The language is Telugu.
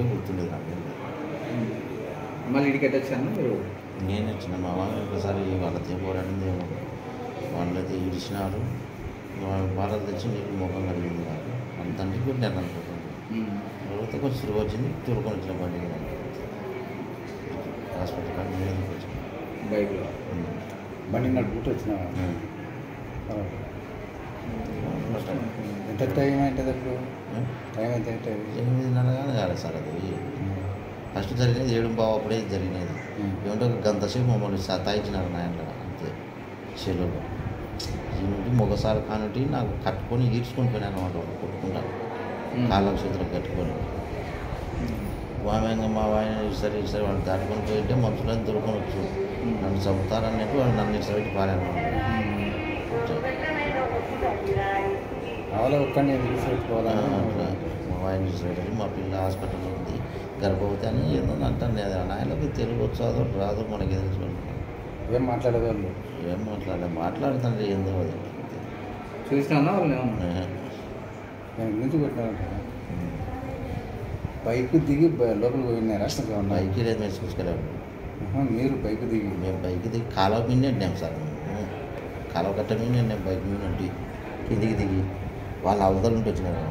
ఒకటే గుర్తుండేది నాకు. మళ్ళీ ఇంటికి వచ్చాను మీరు? నేను వచ్చిన మా వాళ్ళు ఒకసారి వాళ్ళతో పోరాడింది ఏమో, వాళ్ళైతే ఇడిచినారు, వాళ్ళకి తెచ్చి నీళ్ళు ముఖం కలిగింది నాకు. వాళ్ళ తండ్రికి కొట్టాను అనుకుంటున్నాను. తర్వాత కొంచెం సులువు వచ్చింది, తోలుకొని వచ్చిన బండి హాస్పిటల్ కానీ నేను వచ్చాను బైక్లో. బండి నడుపుకుంటూ వచ్చిన ఎంత టైం అవుతుంది అప్పుడు? టైం ఎంత అవుతుంది? 8:30 కానీ కాలేదు సార్. అది ఫస్ట్ జరిగినది 7:15 అప్పుడే జరిగినది. ఏమంటే ఒక గంట సేపు మమ్మల్ని సతాయించినారు నాయన అంతే. చెరువులో ఈ నుండి మొగసారి కానుంటి నాకు కట్టుకొని ఈడ్చుకొని పోయినాను అనమాట. వాళ్ళు కొట్టుకుంటాను కాళ్ళకు చేతులకు కట్టుకొని. వామేంగా మా ఆయన సరే సరే వాళ్ళు దాటుకొని పోయింటే మనుషులను దొరుకుని వచ్చు, నన్ను చంపుతారన్నట్టు వాళ్ళు నన్ను ఇసబెట్టి పారాను. అలా ఒక్కడిని తీసుకెట్టుకోవాలని అట్లా మా ఆయన చూసేటప్పుడు మా పిల్ల హాస్పిటల్లో ఉంది గర్భవతి అని ఏదో అంటాను. లేదా నాయనకి తెలుగు వచ్చాదో రాదో మనకి తెలుసుకుంటున్నాను. ఏం మాట్లాడేవాళ్ళు? ఏం మాట్లాడుతుంటే ఏందో అది చూసినా వాళ్ళు ఏమన్నా దాని గురించి పెట్టినారంట. బైక్ దిగి లోపలికి పోయినారా? బైక్ లేదు మేము చూసుకెళ్ళాము. మీరు బైక్ దిగి? మేము బైక్ దిగి కాలువ మీద వెళ్ళాము సార్. కాలువ కట్ట మీద నేను బైక్ మీద నుండి కిందికి దిగి వాళ్ళ అవతల నుండి వచ్చినారు.